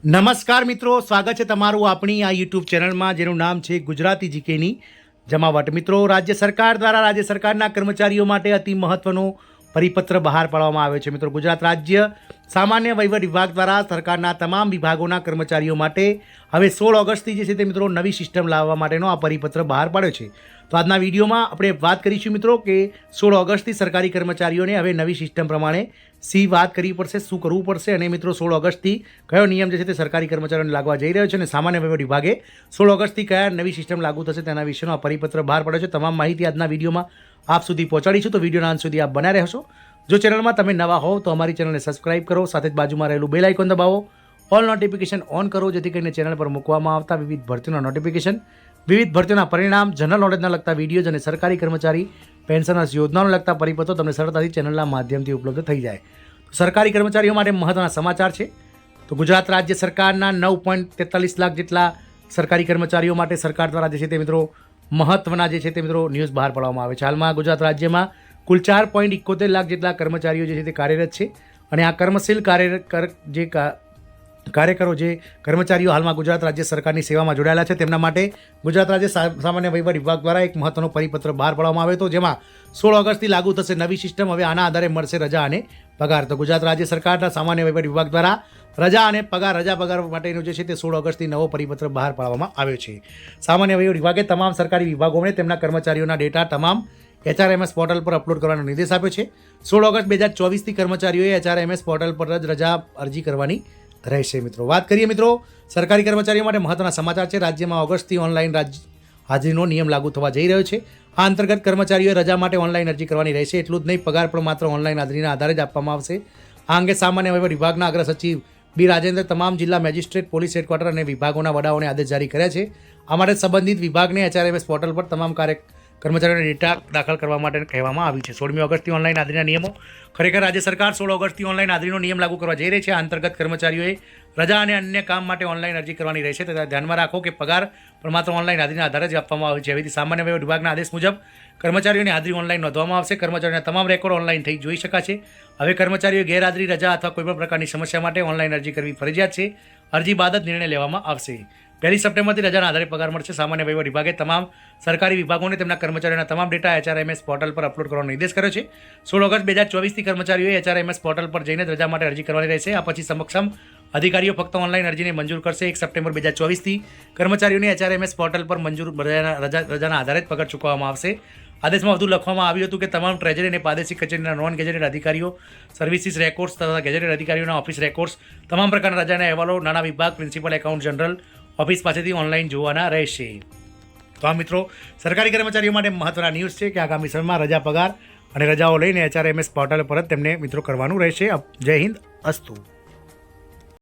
નમસ્કાર મિત્રો, સ્વાગત છે તમારું આપણી આ યુટ્યુબ ચેનલમાં જેનું નામ છે ગુજરાતી જીકેની જમાવટ. મિત્રો, રાજ્ય સરકાર દ્વારા રાજ્ય સરકારના કર્મચારીઓ માટે અતિ મહત્વનો પરિપત્ર બહાર પાડવામાં આવ્યો છે. મિત્રો, ગુજરાત રાજ્ય સામાન્ય વહીવટ વિભાગ દ્વારા સરકારના તમામ વિભાગોના કર્મચારીઓ માટે હવે 16 ઓગસ્ટથી જે છે તે મિત્રો નવી સિસ્ટમ લાવવા માટેનો આ પરિપત્ર બહાર પાડ્યો છે. તો આજના વિડીયોમાં આપણે વાત કરીશું મિત્રો કે 16 ઓગસ્ટથી સરકારી કર્મચારીઓને હવે નવી સિસ્ટમ પ્રમાણે વાત કરવી પડશે, શું કરવું પડશે અને મિત્રો 16 ઓગસ્ટથી કયો નિયમ જે છે તે સરકારી કર્મચારીઓને લાગવા જઈ રહ્યો છે અને સામાન્ય વહીવટ વિભાગે 16 ઓગસ્ટથી કયા નવી સિસ્ટમ લાગુ થશે તેના વિશેનો આ પરિપત્ર બહાર પાડ્યો છે. તમામ માહિતી આજના વિડીયોમાં આપ સુધી પહોંચાડીશું, તો વિડીયોના અંત સુધી આપ બન્યા રહેશો. જો ચેનલમાં તમે નવા હોવ તો અમારી ચેનલને સબસ્ક્રાઇબ કરો, સાથે જ બાજુમાં રહેલું બેલ આઇકોન દબાવો, ઓલ નોટિફિકેશન ઓન કરો, જેથી કરીને ચેનલ પર મૂકવામાં આવતા વિવિધ ભરતીઓના નોટિફિકેશન, વિવિધ ભરતીઓના પરિણામ, જનરલ નોલેજના લગતા વિડીયોઝ અને સરકારી કર્મચારી પેન્શનર્સ યોજનાઓને લગતા પરિપત્રો તમને સરળતાથી ચેનલના માધ્યમથી ઉપલબ્ધ થઈ જાય. સરકારી કર્મચારીઓ માટે મહત્વના સમાચાર છે. તો ગુજરાત રાજ્ય સરકારના 9.43 લાખ જેટલા સરકારી કર્મચારીઓ માટે સરકાર દ્વારા જે છે તે મિત્રો મહત્વના જે છે તે મિત્રો ન્યૂઝ બહાર પાડવામાં આવે છે. હાલમાં ગુજરાત રાજ્યમાં કુલ 4.71 લાખ જેટલા કર્મચારીઓ જે છે તે કાર્યરત છે અને આ કર્મશીલ કાર્યકરો જે કર્મચારીઓ હાલમાં ગુજરાત રાજ્ય સરકારની સેવામાં જોડાયેલા છે તેમના માટે ગુજરાત રાજ્ય સામાન્ય વહીવટ વિભાગ દ્વારા એક મહત્વનો પરિપત્ર બહાર પાડવામાં આવ્યો હતો, જેમાં 16 ઓગસ્ટથી લાગુ થશે નવી સિસ્ટમ. હવે આના આધારે મળશે રજા અને પગાર. તો ગુજરાત રાજ્ય સરકારના સામાન્ય વહીવટ વિભાગ દ્વારા રજા અને પગાર માટેનો જે છે તે 16 ઓગસ્ટથી નવો પરિપત્ર બહાર પાડવામાં આવ્યો છે. સામાન્ય વહીવટ વિભાગે તમામ સરકારી વિભાગોને તેમના કર્મચારીઓના ડેટા તમામ HRMS પોર્ટલ પર અપલોડ કરવાનો નિર્દેશ આપ્યો છે. 16 ઓગસ્ટ 2024થી કર્મચારીઓએ HRMS પોર્ટલ પર જ રજા અરજી કરવાની રહેશે. મિત્રો, વાત કરીએ મિત્રો સરકારી કર્મચારીઓ માટે મહત્વના સમાચાર છે. રાજ્યમાં ઓગસ્ટથી ઓનલાઈન હાજરીનો નિયમ લાગુ થવા જઈ રહ્યો છે. આ અંતર્ગત કર્મચારીઓએ રજા માટે ઓનલાઈન અરજી કરવાની રહેશે. એટલું જ નહીં, પગાર પણ માત્ર ઓનલાઈન હાજરીના આધારે જ આપવામાં આવશે. આ અંગે સામાન્ય વહીવટ વિભાગના અગ્ર સચિવ બી રાજેન્દ્ર તમામ જિલ્લા મેજિસ્ટ્રેટ, પોલીસ હેડક્વાર્ટર અને વિભાગોના વડાઓને આદેશ જારી કર્યા છે. આ માટે સંબંધિત વિભાગને HRMS પોર્ટલ પર તમામ કર્મચારીઓના ડેટા દાખલ કરવા માટે કહેવામાં આવ્યું છે. 16મી ઓગસ્ટથી ઓનલાઈન હાજરીના નિયમો. ખરેખર રાજ્ય સરકાર 16 ઓગસ્ટથી ઓનલાઈન હાજરીનો નિયમ લાગુ કરવા જઈ રહી છે. આ અંતર્ગત કર્મચારીઓએ રજા અને અન્ય કામ માટે ઓનલાઈન અરજી કરવાની રહેશે. તથા ધ્યાનમાં રાખો કે પગાર પણ માત્ર ઓનલાઈન હાજરીના આધારે જ આપવામાં આવે છે. એવી સામાન્ય વહીવટ વિભાગના આદેશ મુજબ કર્મચારીઓની હાજરી ઓનલાઈન નોંધવામાં આવશે. કર્મચારીઓના તમામ રેકોર્ડ ઓનલાઈન થઈ જોઈ શકાશે. હવે કર્મચારીઓ ગેરહાજરી, રજા અથવા કોઈપણ પ્રકારની સમસ્યા માટે ઓનલાઈન અરજી કરવી ફરજિયાત છે. અરજી બાદ જ નિર્ણય લેવામાં આવશે. 1 સપ્ટેમ્બરથી રજાના આધારે પગાર મળશે. સામાન્ય વહીવટ વિભાગે તમામ સરકારી વિભાગોને તેમના કર્મચારીઓના તમામ ડેટા HRMS પોર્ટલ પર અપલોડ કરવાનો નિર્દેશ કર્યો છે. 16 ઓગસ્ટ 2024થી કર્મચારીઓએ HRMS પોર્ટલ પર જઈને રજા માટે અરજી કરવાની રહેશે. આ પછી સક્ષમ અધિકારીઓ ફક્ત ઓનલાઈન અરજીને મંજૂર કરશે. 1 સપ્ટેમ્બર 2024થી કર્મચારીઓને HRMS પોર્ટલ પર મંજૂર રજાના આધારે જ પગાર ચૂકવવામાં આવશે. આદેશમાં વધુ લખવામાં આવ્યું હતું કે તમામ ટ્રેજરી અને પ્રાદેશિક કચેરીના નોન ગેજેટેડ અધિકારીઓ, સર્વિસીસ રેકોર્ડ્સ તથા ગેજેટેડ અધિકારીઓના ઓફિસ રેકોર્ડ્સ, તમામ પ્રકારના રજાના અહેવાલો નાણાં વિભાગ, પ્રિન્સિપલ એકાઉન્ટ જનરલ ઓફિસ પાસેથી ઓનલાઈન જોવાના રહેશે. તો આ મિત્રો સરકારી કર્મચારીઓ માટે મહત્વના ન્યૂઝ છે કે આગામી સમયમાં રજા, પગાર અને રજાઓ લઈને HRMS પોર્ટલ પર જ તેમને મિત્રો કરવાનું રહેશે. જય હિન્દ, અસ્તુ.